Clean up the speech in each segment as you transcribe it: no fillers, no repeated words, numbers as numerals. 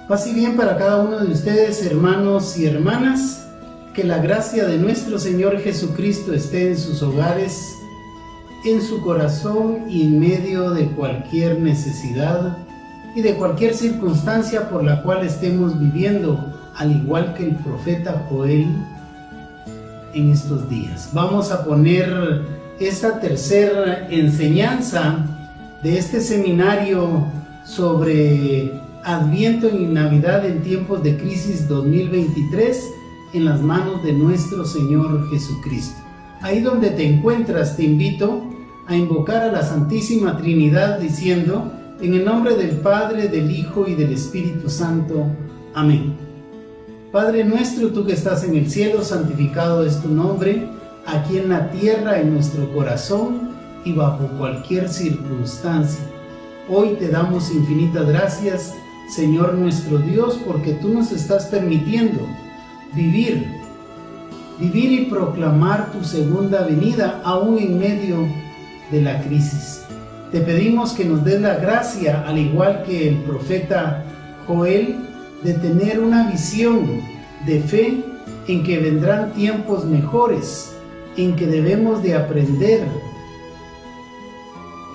Paz y bien para cada uno de ustedes, hermanos y hermanas. Que la gracia de nuestro Señor Jesucristo esté en sus hogares, en su corazón y en medio de cualquier necesidad y de cualquier circunstancia por la cual estemos viviendo, al igual que el profeta Joel en estos días. Vamos a poner esta tercera enseñanza de este seminario sobre Adviento y Navidad en tiempos de crisis 2023 en las manos de nuestro Señor Jesucristo. Ahí donde te encuentras, te invito a invocar a la Santísima Trinidad diciendo: en el nombre del Padre, del Hijo y del Espíritu Santo. Amén. Padre nuestro, tú que estás en el cielo, santificado es tu nombre, aquí en la tierra, en nuestro corazón y bajo cualquier circunstancia. Hoy te damos infinitas gracias, Señor nuestro Dios, porque tú nos estás permitiendo vivir y proclamar tu segunda venida aún en medio de la crisis. Te pedimos que nos des la gracia, al igual que el profeta Joel, de tener una visión de fe en que vendrán tiempos mejores, en que debemos de aprender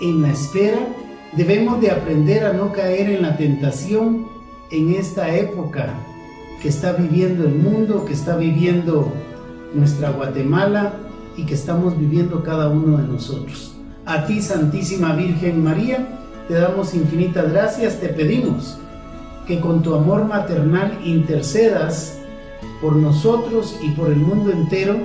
en la espera. Debemos de aprender a no caer en la tentación en esta época que está viviendo el mundo, que está viviendo nuestra Guatemala y que estamos viviendo cada uno de nosotros. A ti, Santísima Virgen María, te damos infinitas gracias, te pedimos que con tu amor maternal intercedas por nosotros y por el mundo entero,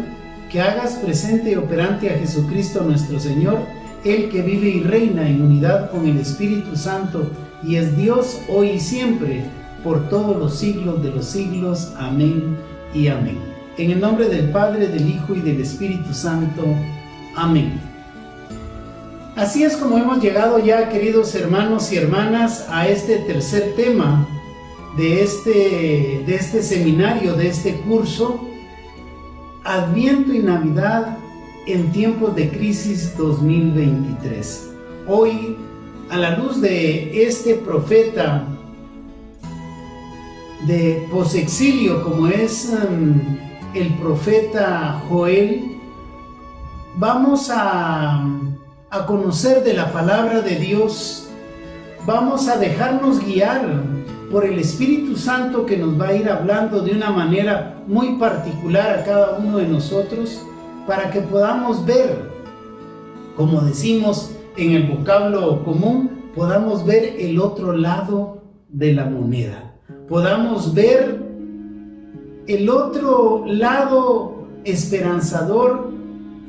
que hagas presente y operante a Jesucristo nuestro Señor, Él que vive y reina en unidad con el Espíritu Santo y es Dios hoy y siempre, por todos los siglos de los siglos. Amén y amén. En el nombre del Padre, del Hijo y del Espíritu Santo. Amén. Así es como hemos llegado ya, queridos hermanos y hermanas, a este tercer tema de este seminario, de este curso, Adviento y Navidad en tiempos de crisis 2023. Hoy, a la luz de este profeta de posexilio, como es el profeta Joel, vamos a conocer de la palabra de Dios, vamos a dejarnos guiar por el Espíritu Santo, que nos va a ir hablando de una manera muy particular a cada uno de nosotros, para que podamos ver, como decimos en el vocablo común, podamos ver el otro lado de la moneda, podamos ver el otro lado esperanzador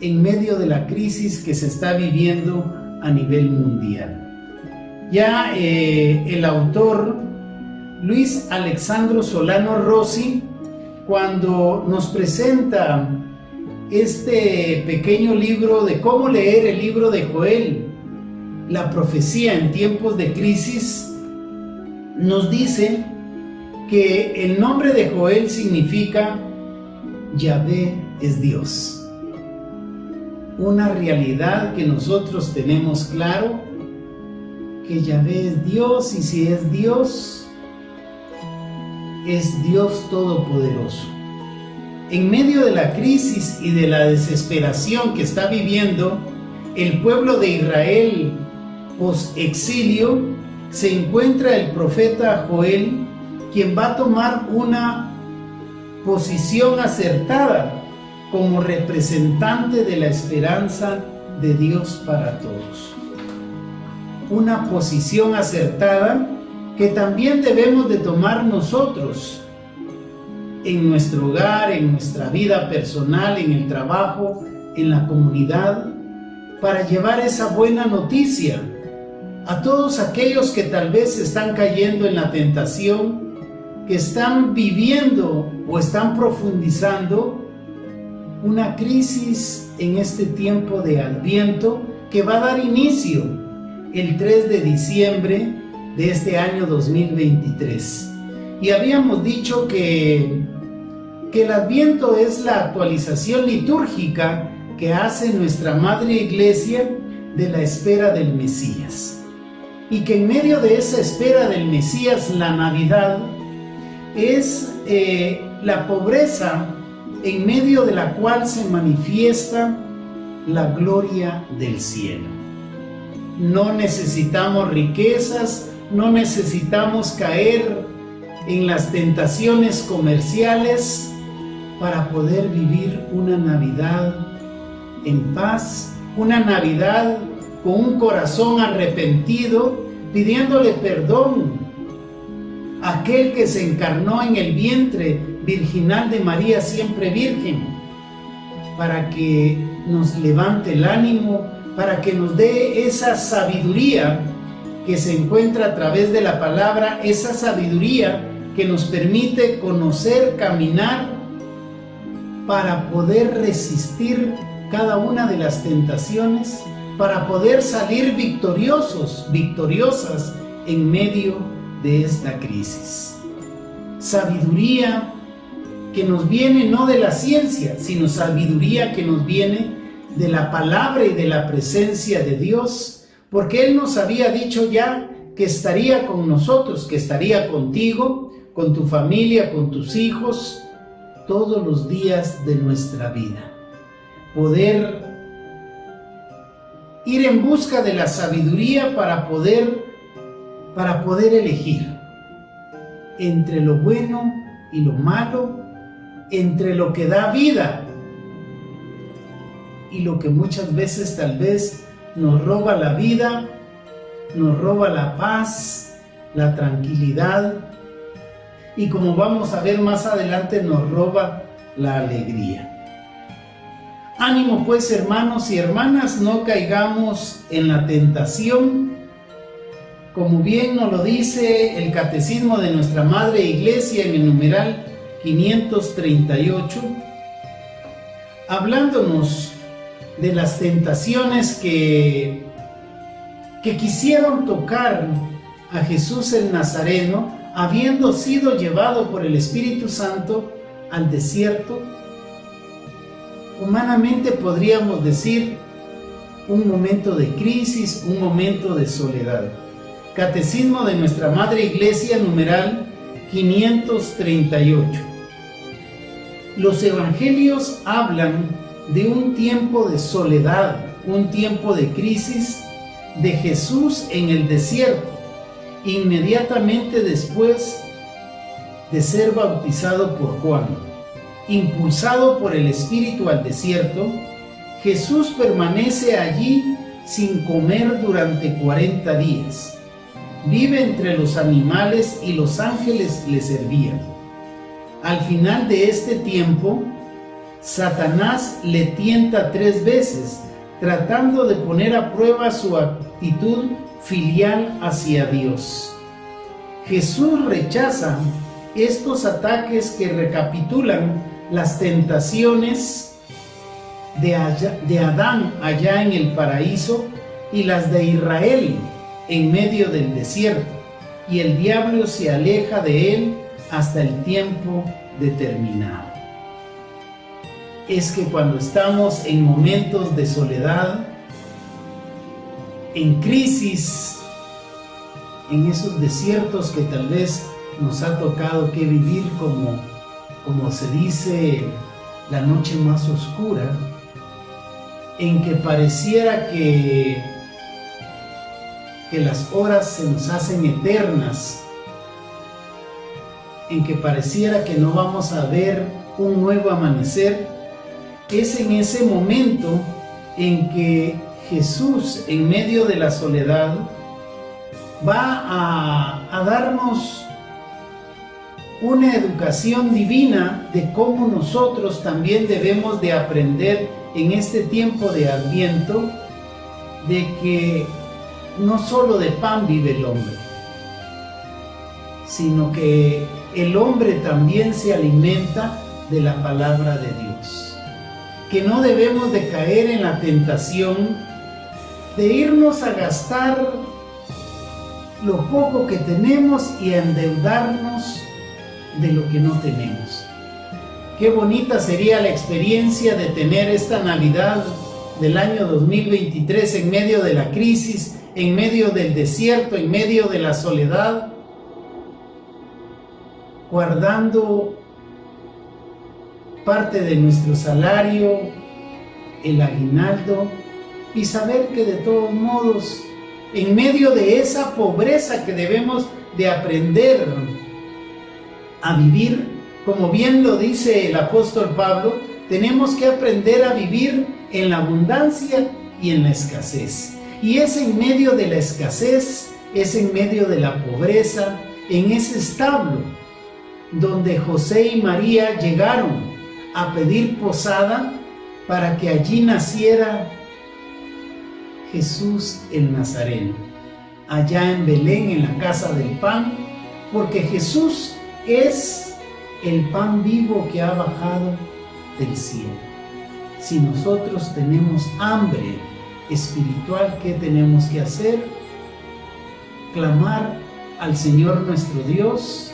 en medio de la crisis que se está viviendo a nivel mundial. Ya el autor Luis Alexandro Solano Rossi, cuando nos presenta este pequeño libro de cómo leer el libro de Joel, la profecía en tiempos de crisis, nos dice que el nombre de Joel significa Yahvé es Dios. Una realidad que nosotros tenemos claro, que Yahvé es Dios, y si es Dios Todopoderoso. En medio de la crisis y de la desesperación que está viviendo el pueblo de Israel post-exilio, se encuentra el profeta Joel, quien va a tomar una posición acertada como representante de la esperanza de Dios para todos. Una posición acertada que también debemos de tomar nosotros en nuestro hogar, en nuestra vida personal, en el trabajo, en la comunidad, para llevar esa buena noticia a todos aquellos que tal vez están cayendo en la tentación, que están viviendo o están profundizando una crisis en este tiempo de Adviento que va a dar inicio el 3 de diciembre de este año 2023. Y habíamos dicho que el Adviento es la actualización litúrgica que hace nuestra Madre Iglesia de la espera del Mesías. Y que en medio de esa espera del Mesías, la Navidad es la pobreza en medio de la cual se manifiesta la gloria del cielo. No necesitamos riquezas, no necesitamos caer en las tentaciones comerciales para poder vivir una Navidad en paz, una Navidad con un corazón arrepentido, pidiéndole perdón a aquel que se encarnó en el vientre virginal de María, siempre virgen, para que nos levante el ánimo, para que nos dé esa sabiduría que se encuentra a través de la palabra, esa sabiduría que nos permite conocer, caminar, para poder resistir cada una de las tentaciones, para poder salir victoriosos, victoriosas en medio de esta crisis. Sabiduría que nos viene no de la ciencia, sino sabiduría que nos viene de la palabra y de la presencia de Dios, porque Él nos había dicho ya que estaría con nosotros, que estaría contigo, con tu familia, con tus hijos, todos los días de nuestra vida. Poder ir en busca de la sabiduría para poder elegir entre lo bueno y lo malo, entre lo que da vida y lo que muchas veces tal vez nos roba la vida, nos roba la paz, la tranquilidad y, como vamos a ver más adelante, nos roba la alegría. Ánimo pues, hermanos y hermanas, no caigamos en la tentación, como bien nos lo dice el Catecismo de nuestra Madre Iglesia en el numeral 538, hablándonos de las tentaciones que quisieron tocar a Jesús el Nazareno, habiendo sido llevado por el Espíritu Santo al desierto. Humanamente podríamos decir un momento de crisis, un momento de soledad. Catecismo de nuestra Madre Iglesia, numeral 538. Los evangelios hablan de un tiempo de soledad, un tiempo de crisis de Jesús en el desierto, inmediatamente después de ser bautizado por Juan. Impulsado por el Espíritu al desierto, Jesús permanece allí sin comer durante 40 días. Vive entre los animales y los ángeles le servían. Al final de este tiempo, Satanás le tienta 3 veces, tratando de poner a prueba su actitud filial hacia Dios. Jesús rechaza estos ataques que recapitulan las tentaciones de Adán allá en el paraíso y las de Israel en medio del desierto, y el diablo se aleja de él hasta el tiempo determinado. Es que cuando estamos en momentos de soledad, en crisis, en esos desiertos que tal vez nos ha tocado que vivir, como se dice, la noche más oscura, en que pareciera que las horas se nos hacen eternas, en que pareciera que no vamos a ver un nuevo amanecer, es en ese momento en que Jesús, en medio de la soledad, va a darnos una educación divina de cómo nosotros también debemos de aprender en este tiempo de Adviento, de que no solo de pan vive el hombre, sino que el hombre también se alimenta de la palabra de Dios. Que no debemos de caer en la tentación de irnos a gastar lo poco que tenemos y a endeudarnos de lo que no tenemos. Qué bonita sería la experiencia de tener esta Navidad del año 2023 en medio de la crisis, en medio del desierto, en medio de la soledad, guardando parte de nuestro salario, el aguinaldo, y saber que de todos modos, en medio de esa pobreza que debemos de aprender a vivir, como bien lo dice el apóstol Pablo, tenemos que aprender a vivir en la abundancia y en la escasez. Y es en medio de la escasez, es en medio de la pobreza, en ese establo donde José y María llegaron a pedir posada para que allí naciera Jesús el Nazareno, allá en Belén, en la casa del pan, porque Jesús es el pan vivo que ha bajado del cielo. Si nosotros tenemos hambre espiritual, ¿qué tenemos que hacer? Clamar al Señor nuestro Dios,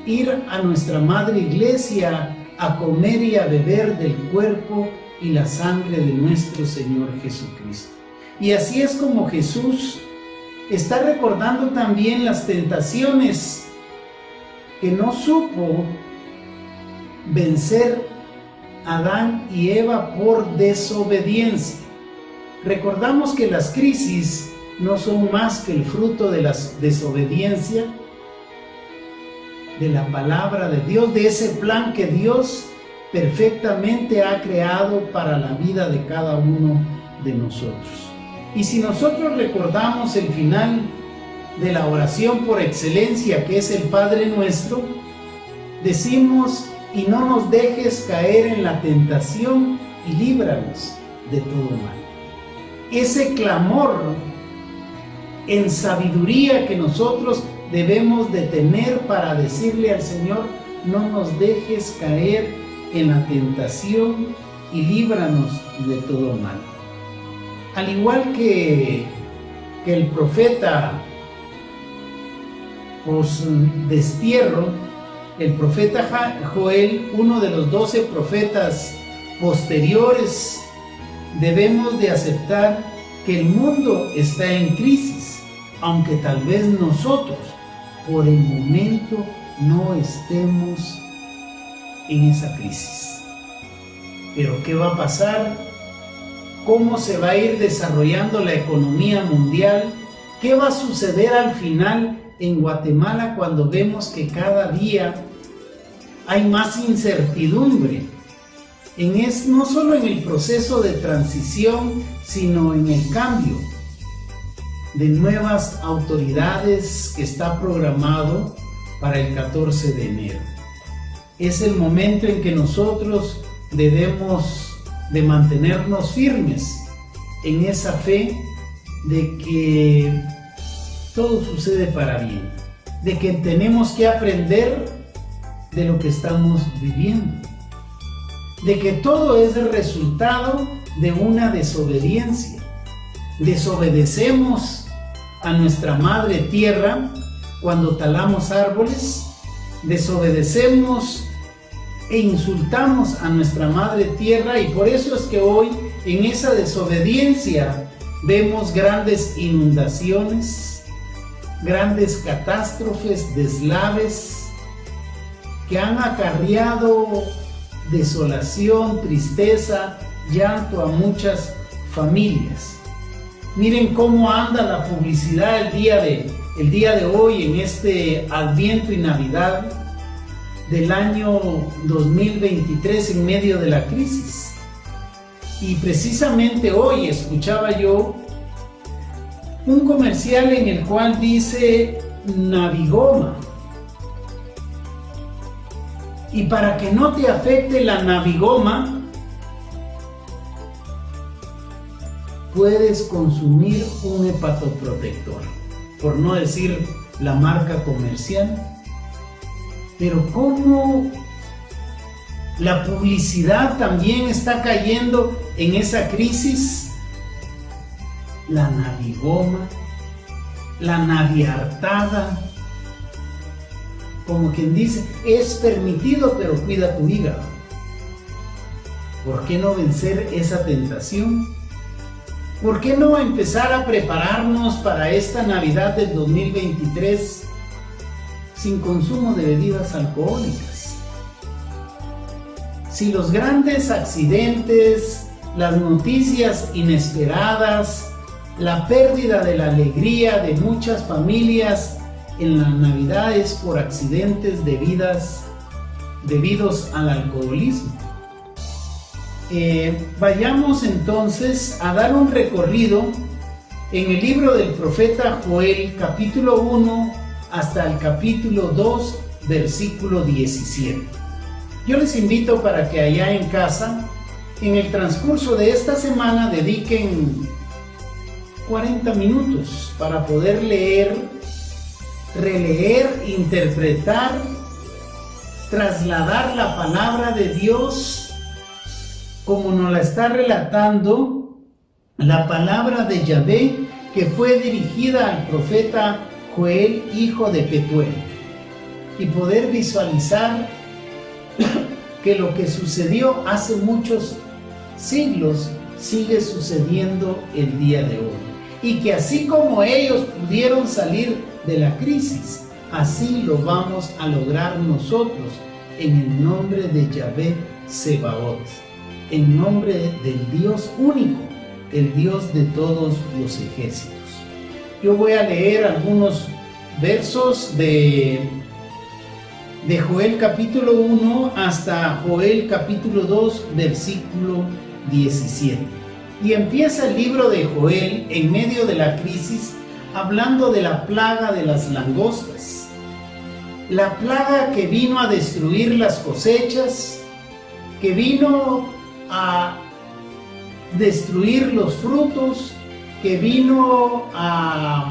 ir a nuestra Madre Iglesia a comer y a beber del cuerpo y la sangre de nuestro Señor Jesucristo. Y así es como Jesús está recordando también las tentaciones que no supo vencer Adán y Eva por desobediencia. Recordamos que las crisis no son más que el fruto de la desobediencia de la palabra de Dios, de ese plan que Dios perfectamente ha creado para la vida de cada uno de nosotros. Y si nosotros recordamos el final de la oración por excelencia, que es el Padre Nuestro, decimos: y no nos dejes caer en la tentación y líbranos de todo mal. Ese clamor en sabiduría que nosotros debemos de tener para decirle al Señor: no nos dejes caer en la tentación y líbranos de todo mal. Al igual que el profeta post-destierro, el profeta Joel, uno de los 12 profetas posteriores, debemos de aceptar que el mundo está en crisis, aunque tal vez nosotros por el momento no estemos en esa crisis. Pero ¿qué va a pasar? ¿Cómo se va a ir desarrollando la economía mundial? ¿Qué va a suceder al final en Guatemala cuando vemos que cada día hay más incertidumbre? No solo en el proceso de transición, sino en el cambio de nuevas autoridades que está programado para el 14 de enero. Es el momento en que nosotros debemos de mantenernos firmes en esa fe de que todo sucede para bien, de que tenemos que aprender de lo que estamos viviendo, de que todo es el resultado de una desobediencia. Desobedecemos a nuestra madre tierra cuando talamos árboles, desobedecemos e insultamos a nuestra madre tierra, y por eso es que hoy en esa desobediencia vemos grandes inundaciones, grandes catástrofes, deslaves que han acarreado desolación, tristeza, llanto a muchas familias. Miren cómo anda la publicidad el día de hoy en este Adviento y Navidad del año 2023 en medio de la crisis. Y precisamente hoy escuchaba yo un comercial en el cual dice Navigoma. Y para que no te afecte la Navigoma, puedes consumir un hepatoprotector, por no decir la marca comercial. Pero cómo la publicidad también está cayendo en esa crisis. La Navigoma, la Naviartada, como quien dice, es permitido, pero cuida tu hígado. ¿Por qué no vencer esa tentación? ¿Por qué no empezar a prepararnos para esta Navidad del 2023 sin consumo de bebidas alcohólicas. Si los grandes accidentes, las noticias inesperadas, la pérdida de la alegría de muchas familias en la Navidad es por accidentes debidos al alcoholismo. Vayamos entonces a dar un recorrido en el libro del profeta Joel, capítulo 1 hasta el capítulo 2, versículo 17. Yo les invito para que allá en casa, en el transcurso de esta semana, dediquen 40 minutos para poder leer, releer, interpretar, trasladar la palabra de Dios como nos la está relatando la palabra de Yahvé, que fue dirigida al profeta Joel, hijo de Petuel, y poder visualizar que lo que sucedió hace muchos siglos sigue sucediendo el día de hoy, y que así como ellos pudieron salir de la crisis, así lo vamos a lograr nosotros en el nombre de Yahvé Sebaot, en nombre del Dios único, el Dios de todos los ejércitos. Yo voy a leer algunos versos de Joel capítulo 1 hasta Joel capítulo 2, versículo 17. Y empieza el libro de Joel en medio de la crisis, hablando de la plaga de las langostas. La plaga que vino a destruir las cosechas, que vino a destruir los frutos, que vino a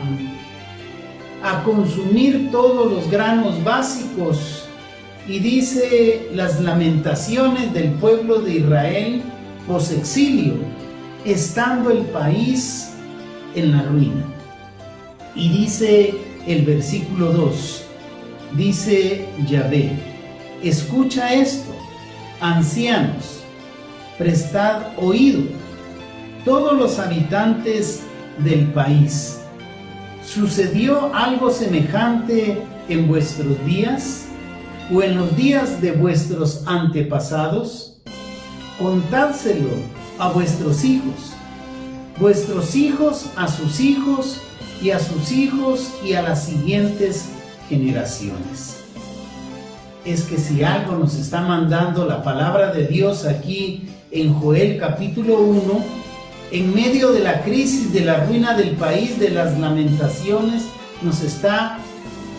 consumir todos los granos básicos. Y dice las lamentaciones del pueblo de Israel posexilio, estando el país en la ruina. Y dice el versículo 2, dice Yahvé: escucha esto, ancianos, prestad oído, todos los habitantes del país. ¿Sucedió algo semejante en vuestros días o en los días de vuestros antepasados? Contádselo a vuestros hijos a sus hijos y a sus hijos y a las siguientes generaciones. Es que si algo nos está mandando la palabra de Dios aquí en Joel capítulo 1, en medio de la crisis, de la ruina del país, de las lamentaciones, nos está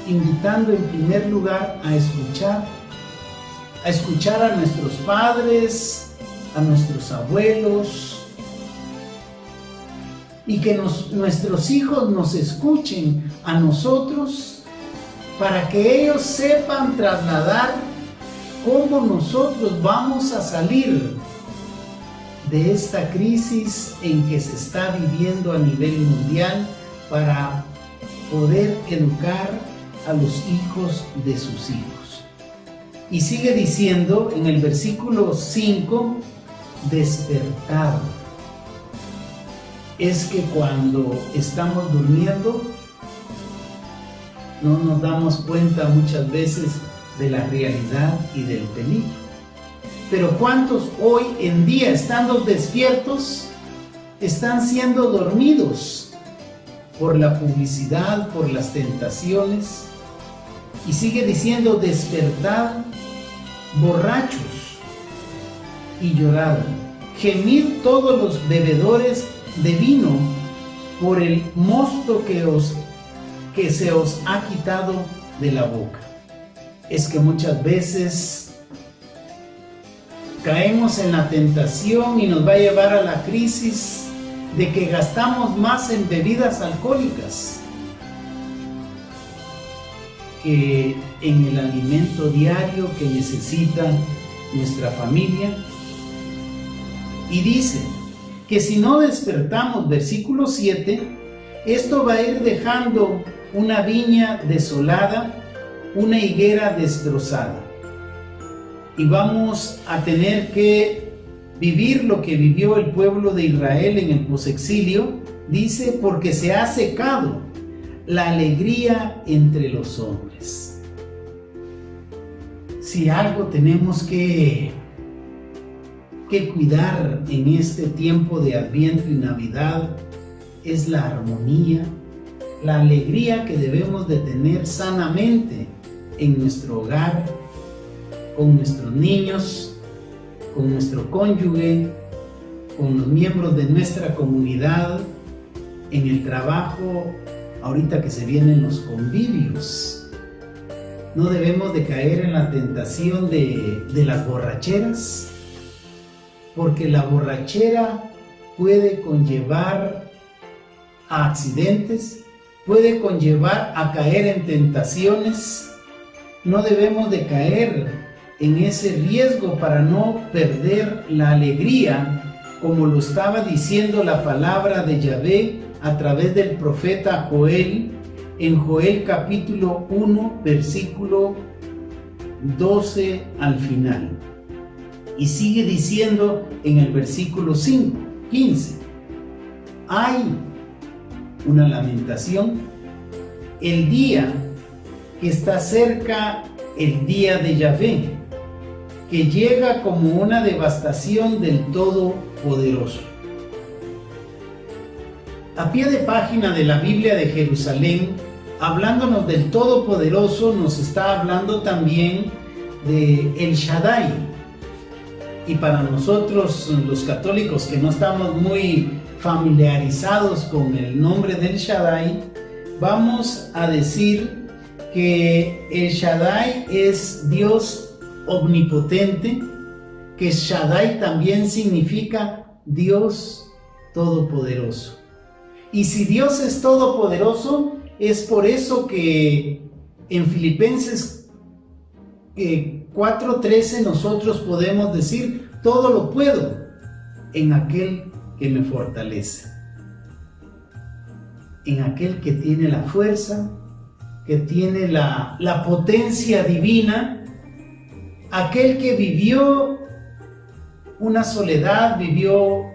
invitando en primer lugar a escuchar a nuestros padres, a nuestros abuelos, y que nuestros hijos nos escuchen a nosotros, para que ellos sepan trasladar cómo nosotros vamos a salir de esta crisis en que se está viviendo a nivel mundial, para poder educar a los hijos de sus hijos. Y sigue diciendo en el versículo 5, despertad. Es que cuando estamos durmiendo no nos damos cuenta muchas veces de la realidad y del peligro. Pero ¿cuántos hoy en día, estando despiertos, están siendo dormidos por la publicidad, por las tentaciones? Y sigue diciendo: despertad, borrachos, y llorad, gemid todos los bebedores de vino por el mosto que se os ha quitado de la boca. Es que muchas veces caemos en la tentación y nos va a llevar a la crisis de que gastamos más en bebidas alcohólicas que en el alimento diario que necesita nuestra familia. Y dice que si no despertamos, versículo 7, esto va a ir dejando una viña desolada, una higuera destrozada. Y vamos a tener que vivir lo que vivió el pueblo de Israel en el posexilio. Dice: porque se ha secado la alegría entre los hombres. Si algo tenemos que cuidar en este tiempo de Adviento y Navidad, es la armonía, la alegría que debemos de tener sanamente en nuestro hogar, con nuestros niños, con nuestro cónyuge, con los miembros de nuestra comunidad, en el trabajo, ahorita que se vienen los convivios. No debemos de caer en la tentación de las borracheras, porque la borrachera puede conllevar a accidentes, puede conllevar a caer en tentaciones. No debemos de caer en ese riesgo para no perder la alegría, como lo estaba diciendo la palabra de Yahvé a través del profeta Joel, en Joel capítulo 1, versículo 12 al final. Y sigue diciendo en el versículo 15, hay una lamentación, el día que está cerca, el día de Yahvé, que llega como una devastación del Todopoderoso. A pie de página de la Biblia de Jerusalén, hablándonos del Todopoderoso, nos está hablando también de El Shaddai. Y para nosotros los católicos que no estamos muy familiarizados con el nombre del Shaddai, vamos a decir que el Shaddai es Dios omnipotente, que Shaddai también significa Dios todopoderoso. Y si Dios es todopoderoso, es por eso que en Filipenses 4:13 nosotros podemos decir: todo lo puedo en aquel que me fortalece, en aquel que tiene la fuerza, que tiene la potencia divina, aquel que vivió una soledad, vivió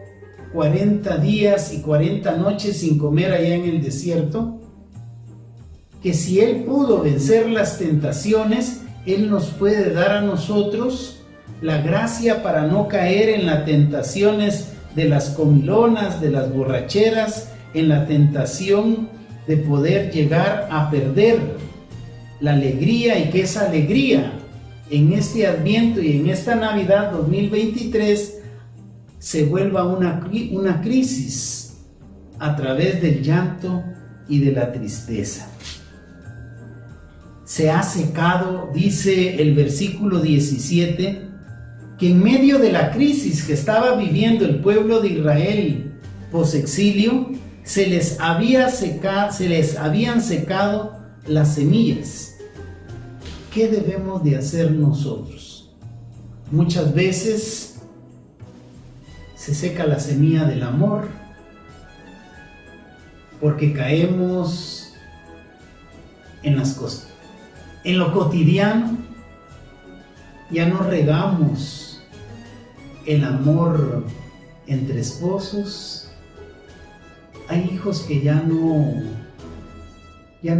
40 días y 40 noches sin comer allá en el desierto, que si Él pudo vencer las tentaciones, Él nos puede dar a nosotros la gracia para no caer en las tentaciones de las comilonas, de las borracheras, en la tentación de poder llegar a perder la alegría, y que esa alegría en este Adviento y en esta Navidad 2023 se vuelva una crisis a través del llanto y de la tristeza. Se ha secado, dice el versículo 17, que en medio de la crisis que estaba viviendo el pueblo de Israel posexilio, se les habían secado las semillas. ¿Qué debemos de hacer nosotros? Muchas veces se seca la semilla del amor, porque caemos en lo cotidiano, ya no regamos el amor entre esposos. Hay hijos que ya no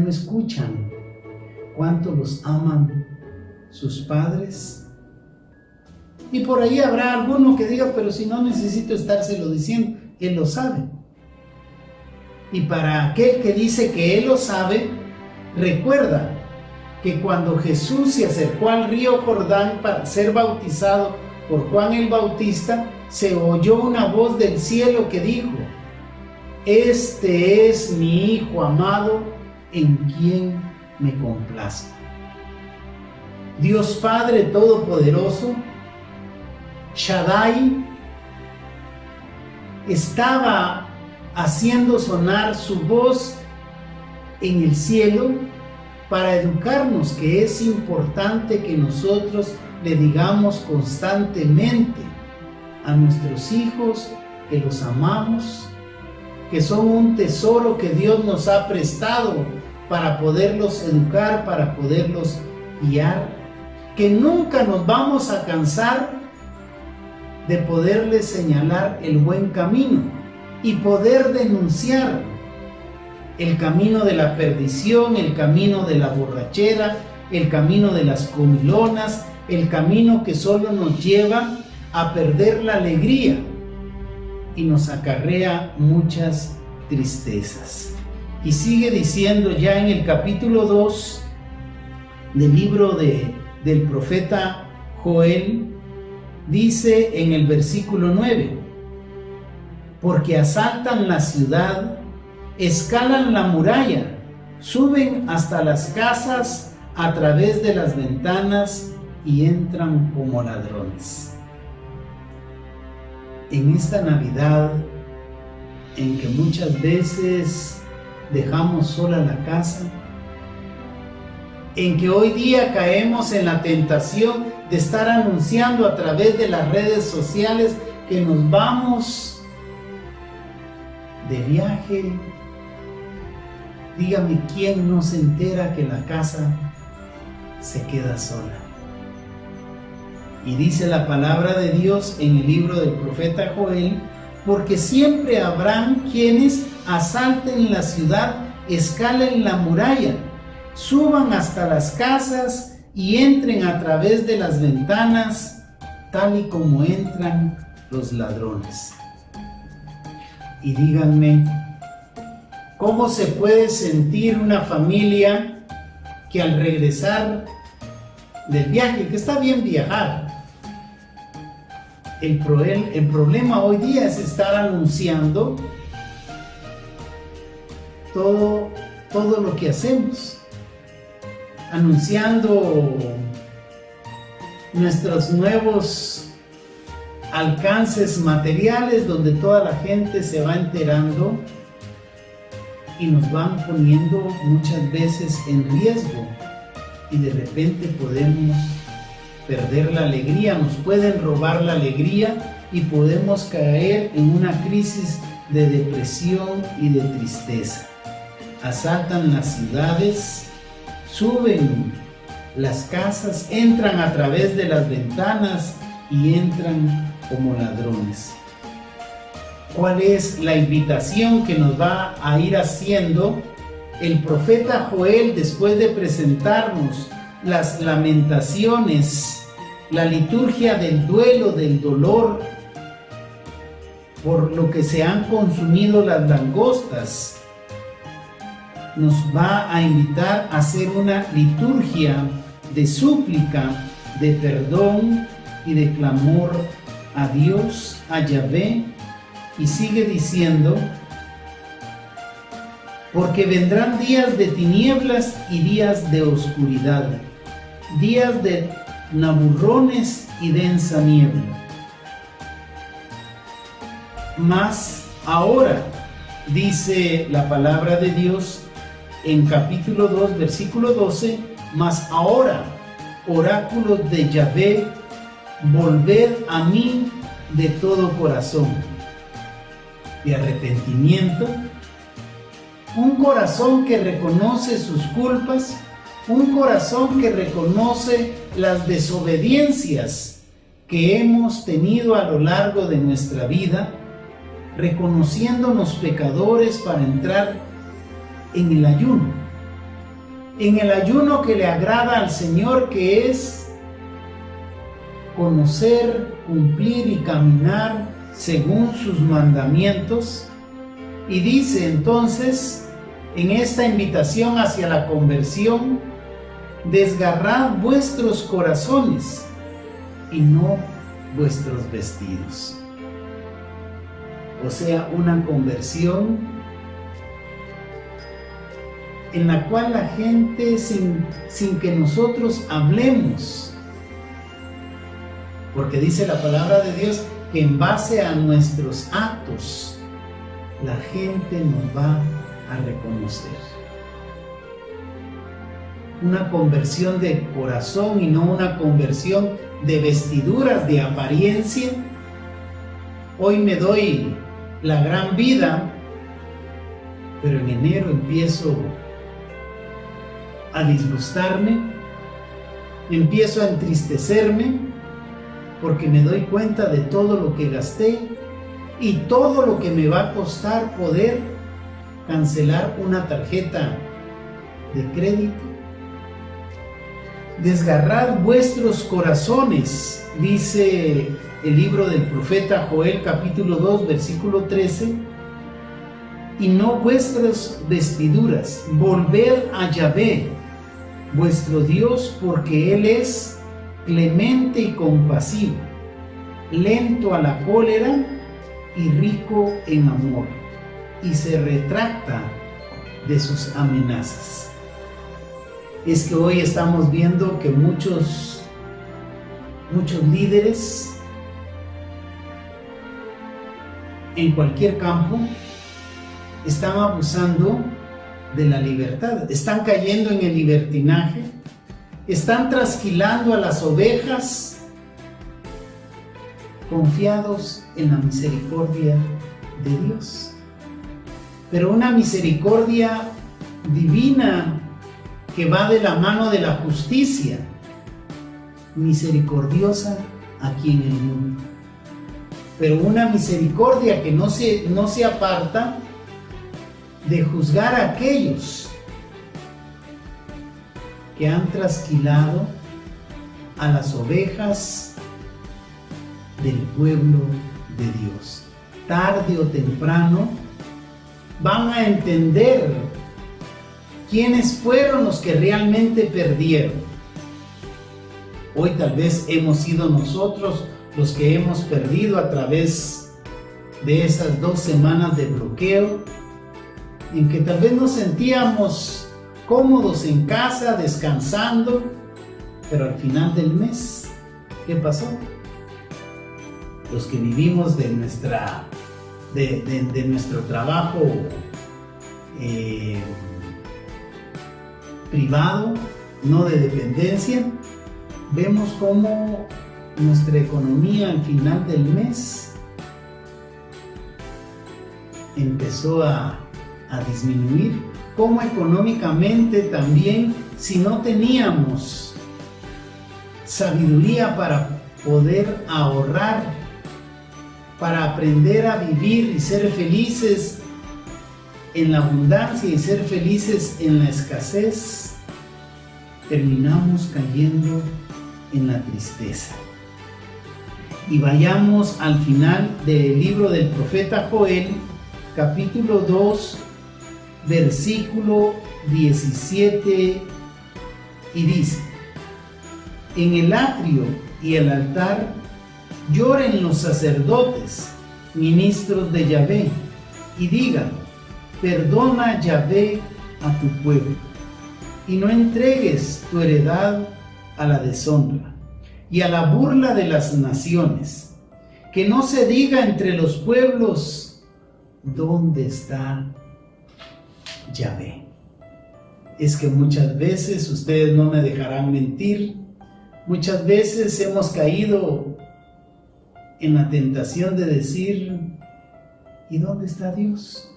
escuchan cuánto los aman sus padres. Y por ahí habrá alguno que diga: pero si no necesito estárselo diciendo, Él lo sabe. Y para aquel que dice que Él lo sabe, recuerda que cuando Jesús se acercó al río Jordán para ser bautizado por Juan el Bautista, se oyó una voz del cielo que dijo: este es mi Hijo amado, en quien me complazco. Dios Padre Todopoderoso, Shaddai, estaba haciendo sonar su voz en el cielo para educarnos que es importante que nosotros le digamos constantemente a nuestros hijos que los amamos, que son un tesoro que Dios nos ha prestado para poderlos educar, para poderlos guiar, que nunca nos vamos a cansar de poderles señalar el buen camino y poder denunciar el camino de la perdición, el camino de la borrachera, el camino de las comilonas, el camino que solo nos lleva a perder la alegría y nos acarrea muchas tristezas. Y sigue diciendo ya en el capítulo 2 del libro del profeta Joel, dice en el versículo 9: porque asaltan la ciudad, escalan la muralla, suben hasta las casas a través de las ventanas y entran como ladrones. En esta Navidad, en que muchas veces dejamos sola la casa, en que hoy día caemos en la tentación de estar anunciando a través de las redes sociales que nos vamos de viaje. Dígame, ¿quién no se entera que la casa se queda sola? Y dice la palabra de Dios en el libro del profeta Joel: porque siempre habrán quienes asalten la ciudad, escalen la muralla, suban hasta las casas y entren a través de las ventanas, tal y como entran los ladrones. Y díganme, ¿cómo se puede sentir una familia que al regresar del viaje, que está bien viajar, el problema hoy día es estar anunciando todo lo que hacemos, anunciando nuestros nuevos alcances materiales, donde toda la gente se va enterando y nos van poniendo muchas veces en riesgo, y de repente podemos perder la alegría, nos pueden robar la alegría y podemos caer en una crisis de depresión y de tristeza. Asaltan las ciudades, suben las casas, entran a través de las ventanas y entran como ladrones. ¿Cuál es la invitación que nos va a ir haciendo el profeta Joel después de presentarnos las lamentaciones, la liturgia del duelo, del dolor, por lo que se han consumido las langostas? Nos va a invitar a hacer una liturgia de súplica, de perdón y de clamor a Dios, a Yahvé. Y sigue diciendo: porque vendrán días de tinieblas y días de oscuridad, días de naburrones y densa niebla. Mas ahora, dice la palabra de Dios en capítulo 2, versículo 12, mas ahora, oráculos de Yahvé, volved a mí de todo corazón, de arrepentimiento, un corazón que reconoce sus culpas, un corazón que reconoce las desobediencias que hemos tenido a lo largo de nuestra vida, reconociéndonos pecadores para entrar en el ayuno que le agrada al Señor, que es conocer, cumplir y caminar según sus mandamientos. Y dice entonces, en esta invitación hacia la conversión: desgarrad vuestros corazones y no vuestros vestidos. O sea, una conversión en la cual la gente, sin que nosotros hablemos, porque dice la palabra de Dios que en base a nuestros actos la gente nos va a reconocer. Una conversión de corazón y no una conversión de vestiduras, de apariencia. Hoy me doy la gran vida, pero en enero empiezo a disgustarme, empiezo a entristecerme, porque me doy cuenta de todo lo que gasté y todo lo que me va a costar poder cancelar una tarjeta de crédito. Desgarrad vuestros corazones, dice el libro del profeta Joel, capítulo 2, versículo 13, y no vuestras vestiduras. Volved a Yahvé, vuestro Dios, porque Él es clemente y compasivo, lento a la cólera y rico en amor, y se retracta de sus amenazas. Es que hoy estamos viendo que muchos líderes en cualquier campo están abusando de la libertad, están cayendo en el libertinaje, están trasquilando a las ovejas, confiados en la misericordia de Dios. Pero una misericordia divina que va de la mano de la justicia, misericordiosa aquí en el mundo. Pero una misericordia que no se aparta de juzgar a aquellos que han trasquilado a las ovejas del pueblo de Dios. Tarde o temprano van a entender quiénes fueron los que realmente perdieron. Hoy tal vez hemos sido nosotros los que hemos perdido a través de esas 2 semanas de bloqueo, en que tal vez nos sentíamos cómodos en casa, descansando, pero al final del mes, ¿qué pasó? Los que vivimos de nuestro trabajo privado, no de dependencia, vemos cómo nuestra economía al final del mes empezó a disminuir, cómo económicamente también, si no teníamos sabiduría para poder ahorrar, para aprender a vivir y ser felices en la abundancia y ser felices en la escasez, terminamos cayendo en la tristeza. Y vayamos al final del libro del profeta Joel, capítulo 2, versículo 17, y dice: en el atrio y el altar lloren los sacerdotes, ministros de Yahvé, y digan: perdona, Yahvé, a tu pueblo, y no entregues tu heredad a la deshonra y a la burla de las naciones. Que no se diga entre los pueblos: ¿dónde está Yahvé? Es que muchas veces, ustedes no me dejarán mentir, muchas veces hemos caído en la tentación de decir: ¿y dónde está Dios?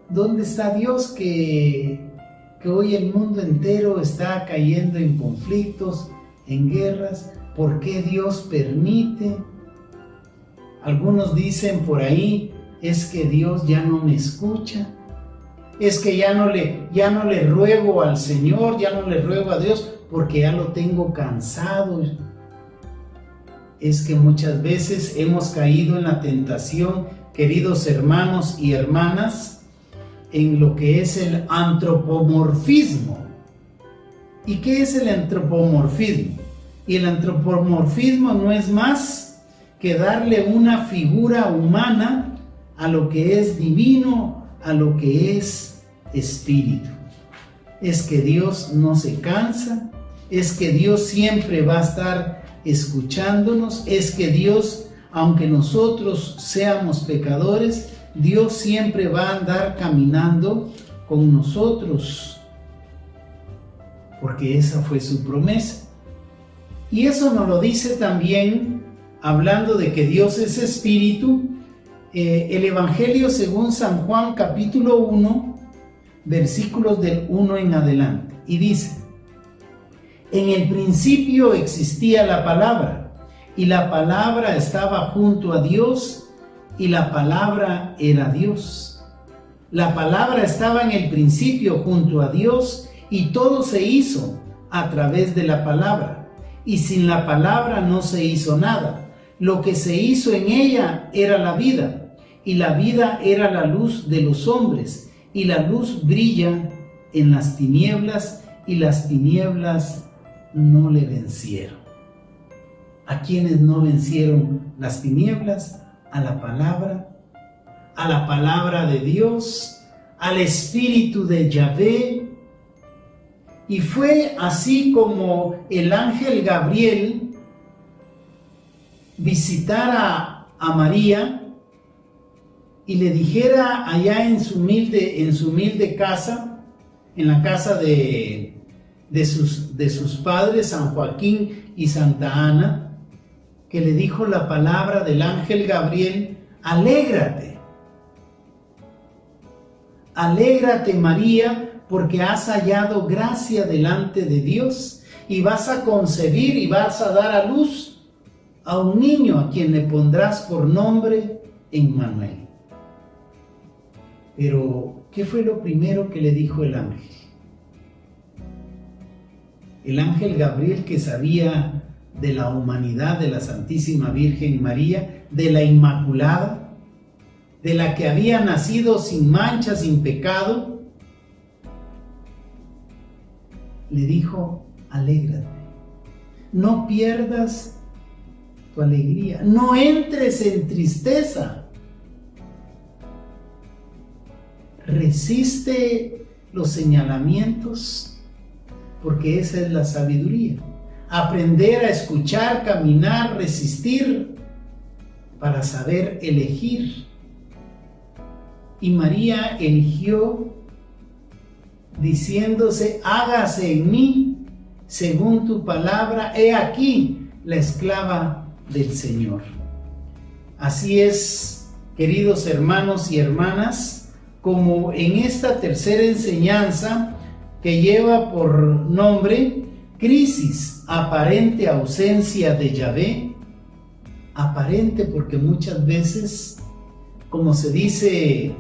¿Dónde está Dios que hoy el mundo entero está cayendo en conflictos, en guerras? ¿Por qué Dios permite? Algunos dicen por ahí: es que Dios ya no me escucha, es que ya no le ruego al Señor, ya no le ruego a Dios porque ya lo tengo cansado. Es que muchas veces hemos caído en la tentación, queridos hermanos y hermanas, en lo que es el antropomorfismo. ¿Y qué es el antropomorfismo? Y el antropomorfismo no es más que darle una figura humana a lo que es divino, a lo que es espíritu. Es que Dios no se cansa, es que Dios siempre va a estar escuchándonos, es que Dios, aunque nosotros seamos pecadores, Dios siempre va a andar caminando con nosotros, porque esa fue su promesa. Y eso nos lo dice también, hablando de que Dios es espíritu, el Evangelio según San Juan, capítulo 1, versículos del 1 en adelante. Y dice: en el principio existía la palabra, y la palabra estaba junto a Dios, y la palabra era Dios. La palabra estaba en el principio junto a Dios, y todo se hizo a través de la palabra, y sin la palabra no se hizo nada. Lo que se hizo en ella era la vida, y la vida era la luz de los hombres, y la luz brilla en las tinieblas, y las tinieblas no le vencieron. ¿A quiénes no vencieron las tinieblas? A la palabra de Dios, al Espíritu de Yahvé. Y fue así como el ángel Gabriel visitara a María y le dijera allá en su humilde casa, en la casa de sus padres, San Joaquín y Santa Ana, que le dijo la palabra del ángel Gabriel: alégrate, alégrate María, porque has hallado gracia delante de Dios, y vas a concebir y vas a dar a luz a un niño a quien le pondrás por nombre Emmanuel. Pero, ¿qué fue lo primero que le dijo el ángel? El ángel Gabriel, que sabía de la humanidad de la Santísima Virgen María, de la Inmaculada, de la que había nacido sin mancha, sin pecado, le dijo: alégrate, no pierdas tu alegría, no entres en tristeza, resiste los señalamientos, porque esa es la sabiduría. Aprender a escuchar, caminar, resistir, para saber elegir. Y María eligió diciéndose: hágase en mí según tu palabra, he aquí la esclava del Señor. Así es, queridos hermanos y hermanas, como en esta tercera enseñanza que lleva por nombre crisis, aparente ausencia de Yahvé. Aparente porque muchas veces, como se dice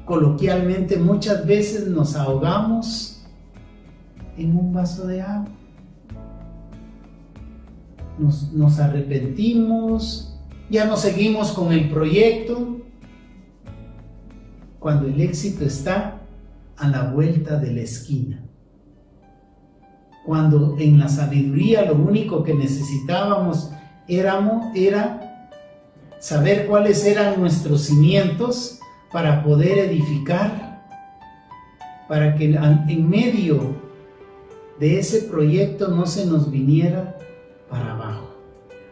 coloquialmente, muchas veces nos ahogamos en un vaso de agua. Nos arrepentimos, ya no seguimos con el proyecto, cuando el éxito está a la vuelta de la esquina. Cuando en la sabiduría lo único que necesitábamos era saber cuáles eran nuestros cimientos para poder edificar, para que en medio de ese proyecto no se nos viniera para abajo.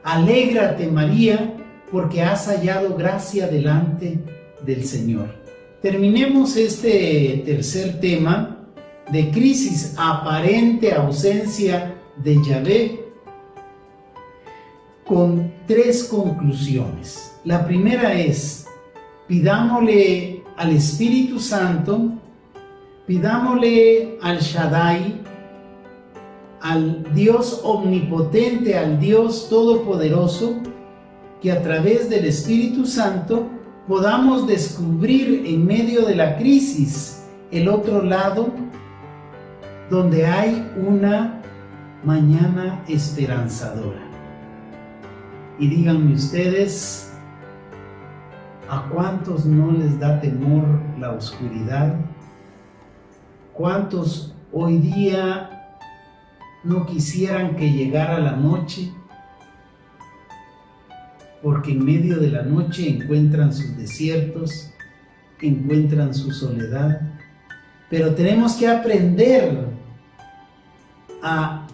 Alégrate María, porque has hallado gracia delante del Señor. Terminemos este tercer tema de crisis, aparente ausencia de Yahvé, con tres conclusiones. La primera es: pidámosle al Espíritu Santo, pidámosle al Shaddai, al Dios omnipotente, al Dios todopoderoso, que a través del Espíritu Santo podamos descubrir en medio de la crisis el otro lado, donde hay una mañana esperanzadora. Y díganme ustedes, ¿a cuántos no les da temor la oscuridad? ¿Cuántos hoy día no quisieran que llegara la noche? Porque en medio de la noche encuentran sus desiertos, encuentran su soledad. Pero tenemos que aprender a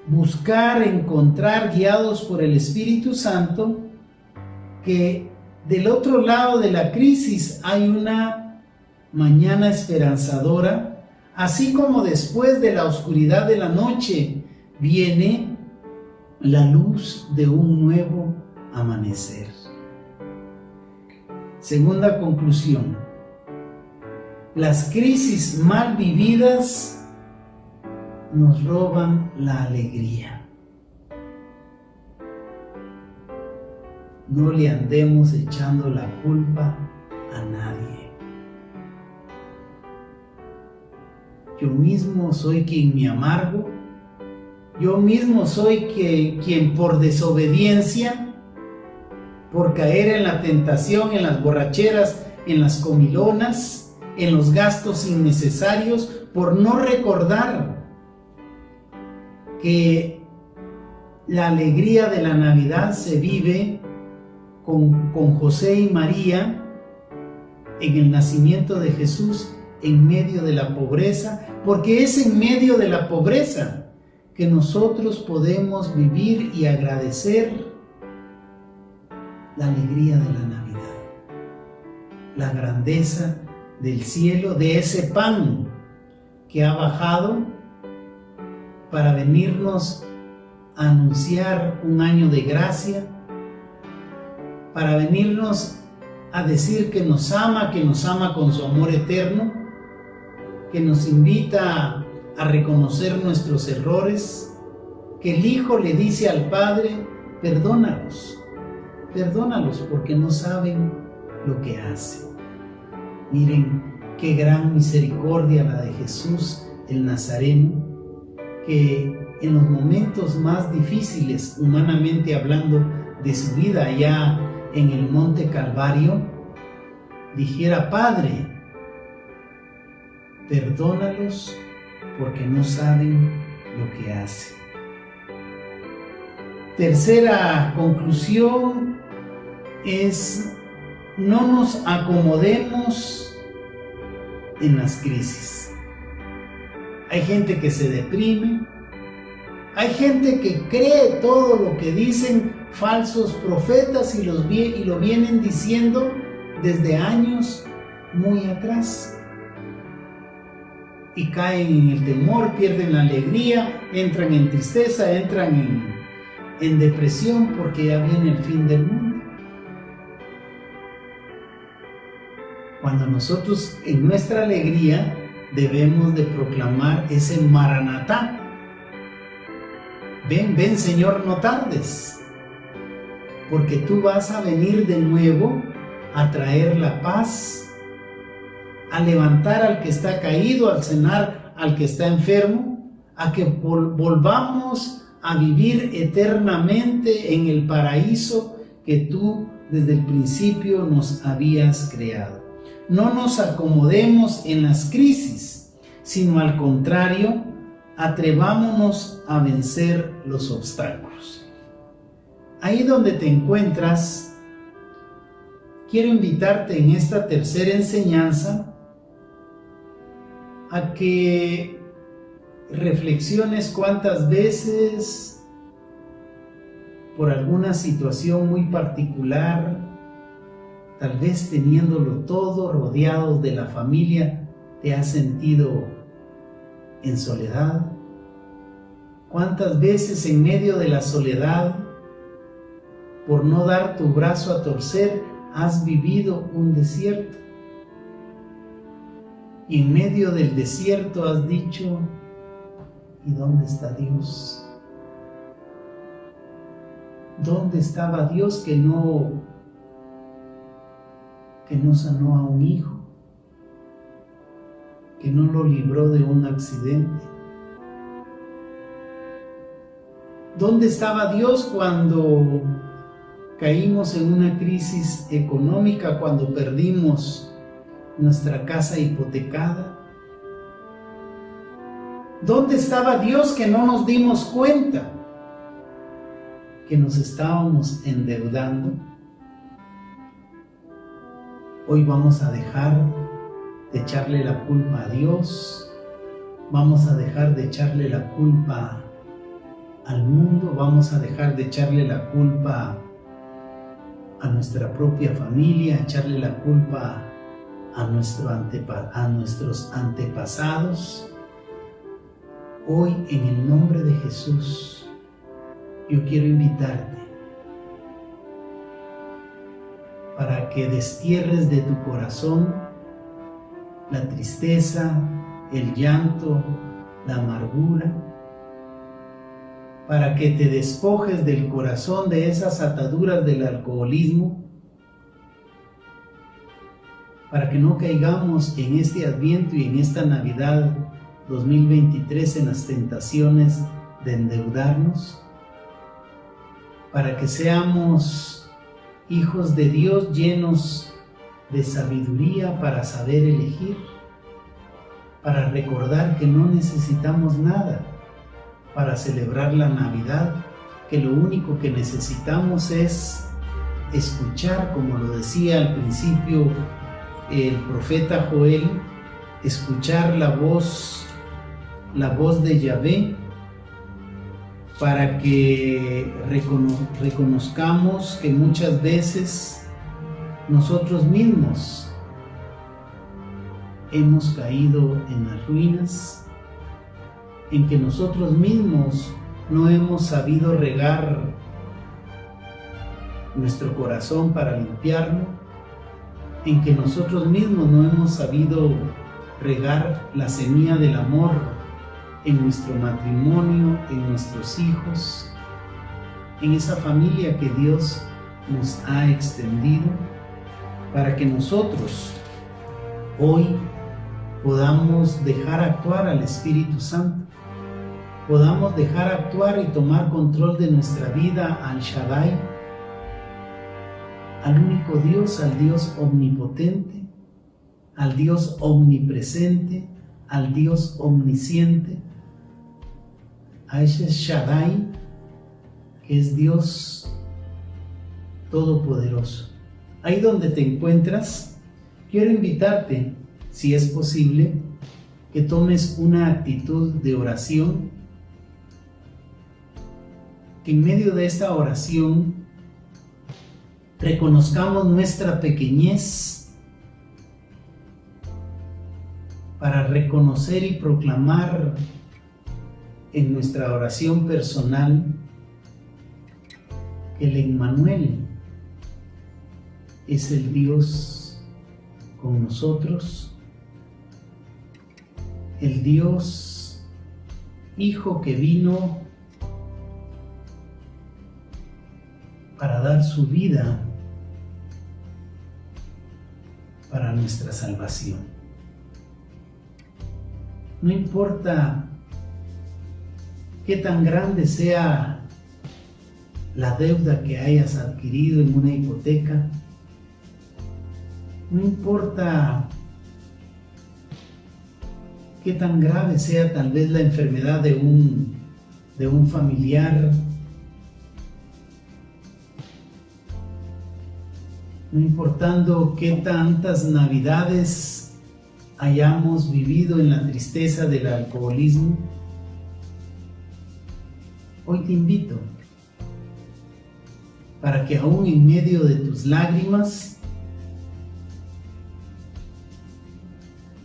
buscar, encontrar, guiados por el Espíritu Santo, que del otro lado de la crisis hay una mañana esperanzadora, así como después de la oscuridad de la noche viene la luz de un nuevo amanecer. Segunda conclusión: las crisis mal vividas nos roban la alegría. No le andemos echando la culpa a nadie. yo mismo soy quien me amargo, yo mismo soy quien por desobediencia, por caer en la tentación, en las borracheras, en las comilonas, en los gastos innecesarios, por no recordar que la alegría de la Navidad se vive con José y María en el nacimiento de Jesús en medio de la pobreza, porque es en medio de la pobreza que nosotros podemos vivir y agradecer la alegría de la Navidad, la grandeza del cielo, de ese pan que ha bajado para venirnos a anunciar un año de gracia, para venirnos a decir que nos ama con su amor eterno, que nos invita a reconocer nuestros errores, que el Hijo le dice al Padre, perdónalos porque no saben lo que hacen. Miren qué gran misericordia la de Jesús el Nazareno, que en los momentos más difíciles, humanamente hablando, de su vida allá en el Monte Calvario, dijera, Padre, perdónalos porque no saben lo que hacen. Tercera conclusión es: no nos acomodemos en las crisis. Hay gente que se deprime, hay gente que cree todo lo que dicen falsos profetas y lo vienen diciendo desde años muy atrás. Y caen en el temor, pierden la alegría, entran en tristeza, entran en depresión porque ya viene el fin del mundo. Cuando nosotros en nuestra alegría debemos de proclamar ese Maranatá. Ven, ven Señor, no tardes, porque tú vas a venir de nuevo a traer la paz, a levantar al que está caído, al sanar al que está enfermo, a que volvamos a vivir eternamente en el paraíso que tú desde el principio nos habías creado. No nos acomodemos en las crisis, sino al contrario, atrevámonos a vencer los obstáculos. Ahí donde te encuentras, quiero invitarte en esta tercera enseñanza a que reflexiones cuántas veces, por alguna situación muy particular, tal vez teniéndolo todo, rodeado de la familia, te has sentido en soledad. ¿Cuántas veces en medio de la soledad, por no dar tu brazo a torcer, has vivido un desierto? Y en medio del desierto has dicho, ¿y dónde está Dios? ¿Dónde estaba Dios que no sanó a un hijo? Que no lo libró de un accidente. ¿Dónde estaba Dios cuando caímos en una crisis económica, cuando perdimos nuestra casa hipotecada? ¿Dónde estaba Dios que no nos dimos cuenta que nos estábamos endeudando? Hoy vamos a dejar de echarle la culpa a Dios, vamos a dejar de echarle la culpa al mundo, vamos a dejar de echarle la culpa a nuestra propia familia, echarle la culpa a nuestros antepasados. Hoy, en el nombre de Jesús, yo quiero invitarte para que destierres de tu corazón la tristeza, el llanto, la amargura, para que te despojes del corazón de esas ataduras del alcoholismo, para que no caigamos en este Adviento y en esta Navidad 2023 en las tentaciones de endeudarnos, para que seamos hijos de Dios llenos de sabiduría para saber elegir, para recordar que no necesitamos nada para celebrar la Navidad, que lo único que necesitamos es escuchar, como lo decía al principio el profeta Joel, escuchar la voz de Yahvé, para que reconozcamos que muchas veces nosotros mismos hemos caído en las ruinas, en que nosotros mismos no hemos sabido regar nuestro corazón para limpiarlo, en que nosotros mismos no hemos sabido regar la semilla del amor en nuestro matrimonio, en nuestros hijos, en esa familia que Dios nos ha extendido, para que nosotros hoy podamos dejar actuar al Espíritu Santo, podamos dejar actuar y tomar control de nuestra vida al Shaddai, al único Dios, al Dios omnipotente, al Dios omnipresente, al Dios omnisciente, a ese Shaddai que es Dios todopoderoso. Ahí donde te encuentras, quiero invitarte, si es posible, que tomes una actitud de oración, que en medio de esta oración reconozcamos nuestra pequeñez para reconocer y proclamar en nuestra oración personal que el Emmanuel es el Dios con nosotros, el Dios Hijo que vino para dar su vida para nuestra salvación. No importa qué tan grande sea la deuda que hayas adquirido en una hipoteca, no importa qué tan grave sea tal vez la enfermedad de un familiar, no importando qué tantas navidades hayamos vivido en la tristeza del alcoholismo, hoy te invito para que aún en medio de tus lágrimas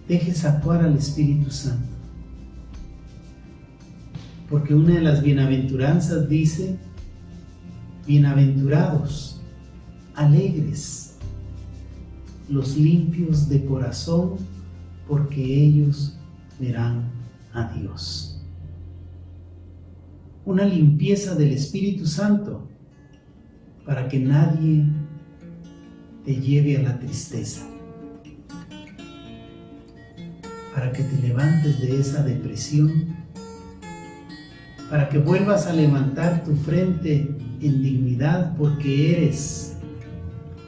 dejes actuar al Espíritu Santo. Porque una de las bienaventuranzas dice: bienaventurados, alegres, los limpios de corazón, porque ellos verán a Dios. Una limpieza del Espíritu Santo para que nadie te lleve a la tristeza, para que te levantes de esa depresión, para que vuelvas a levantar tu frente en dignidad, porque eres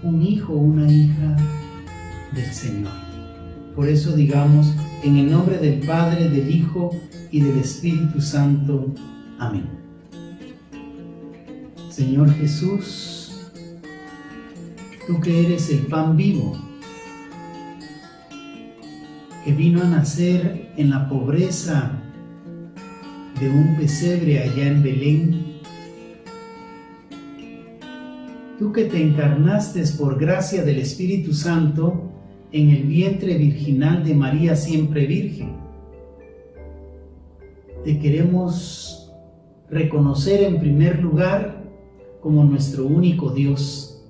un hijo o una hija del Señor. Por eso digamos, en el nombre del Padre, del Hijo y del Espíritu Santo. Amén. Señor Jesús, tú que eres el pan vivo, que vino a nacer en la pobreza de un pesebre allá en Belén, tú que te encarnaste por gracia del Espíritu Santo en el vientre virginal de María siempre Virgen, te queremos reconocer en primer lugar como nuestro único Dios,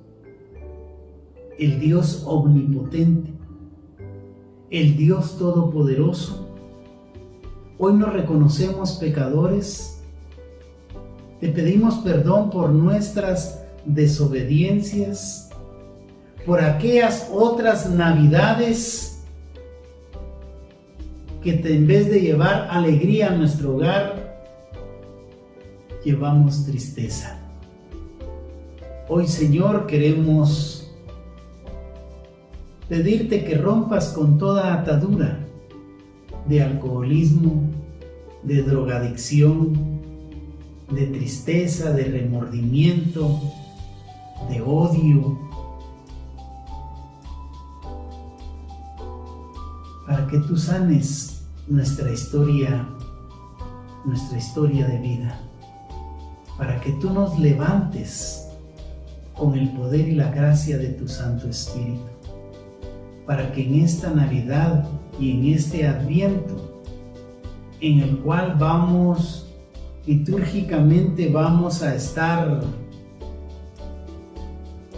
el Dios omnipotente, el Dios todopoderoso. Hoy nos reconocemos pecadores, te pedimos perdón por nuestras desobediencias, por aquellas otras navidades que en vez de llevar alegría a nuestro hogar, llevamos tristeza. Hoy, Señor, queremos pedirte que rompas con toda atadura de alcoholismo, de drogadicción, de tristeza, de remordimiento, de odio, para que tú sanes nuestra historia de vida, para que tú nos levantes con el poder y la gracia de tu Santo Espíritu, para que en esta Navidad y en este Adviento, en el cual litúrgicamente vamos a estar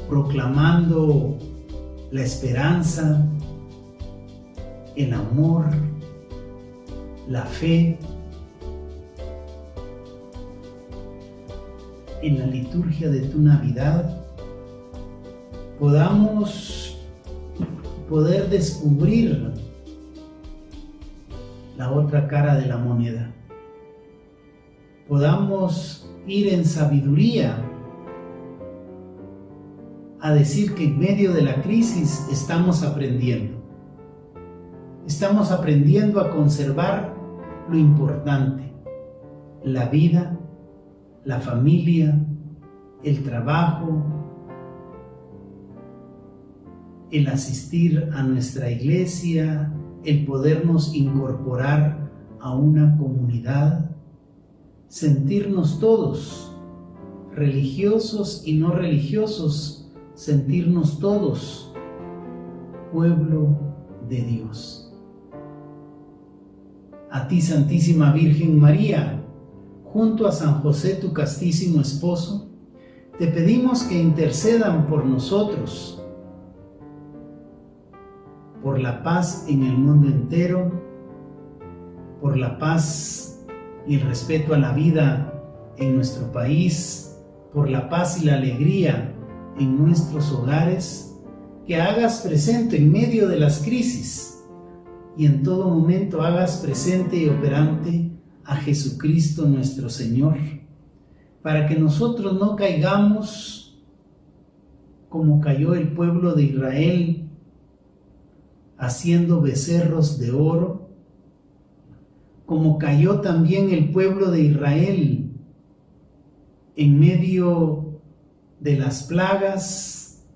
proclamando la esperanza, el amor, la fe, en la liturgia de tu Navidad, podamos poder descubrir la otra cara de la moneda. Podamos ir en sabiduría a decir que en medio de la crisis estamos aprendiendo. Estamos aprendiendo a conservar lo importante: la vida, la familia, el trabajo, el asistir a nuestra iglesia, el podernos incorporar a una comunidad, sentirnos todos, religiosos y no religiosos, sentirnos todos pueblo de Dios. A ti, Santísima Virgen María, junto a San José, tu castísimo esposo, te pedimos que intercedan por nosotros, por la paz en el mundo entero, por la paz y el respeto a la vida en nuestro país, por la paz y la alegría en nuestros hogares, que hagas presente en medio de las crisis y en todo momento hagas presente y operante a Jesucristo nuestro Señor, para que nosotros no caigamos como cayó el pueblo de Israel, haciendo becerros de oro, como cayó también el pueblo de Israel en medio de las plagas,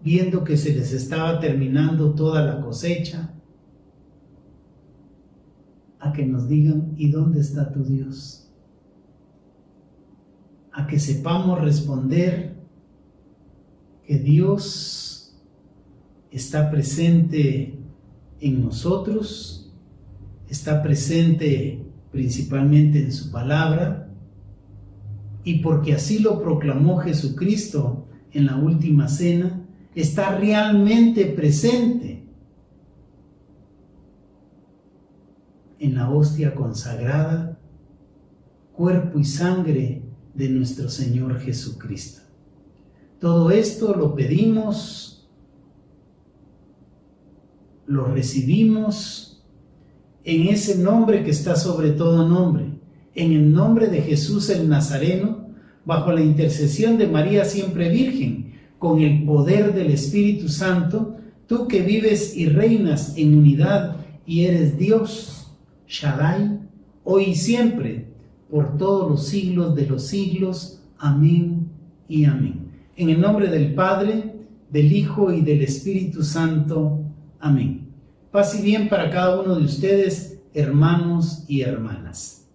viendo que se les estaba terminando toda la cosecha, a que nos digan: ¿y dónde está tu Dios? A que sepamos responder que Dios está presente en nosotros, está presente principalmente en su palabra, y porque así lo proclamó Jesucristo en la última cena, está realmente presente en la hostia consagrada, cuerpo y sangre de nuestro Señor Jesucristo. Todo esto lo pedimos, lo recibimos en ese nombre que está sobre todo nombre, en el nombre de Jesús el Nazareno, bajo la intercesión de María siempre Virgen, con el poder del Espíritu Santo, tú que vives y reinas en unidad y eres Dios, Shaddai, hoy y siempre, por todos los siglos de los siglos. Amén y amén. En el nombre del Padre, del Hijo y del Espíritu Santo. Amén. Paz y bien para cada uno de ustedes, hermanos y hermanas.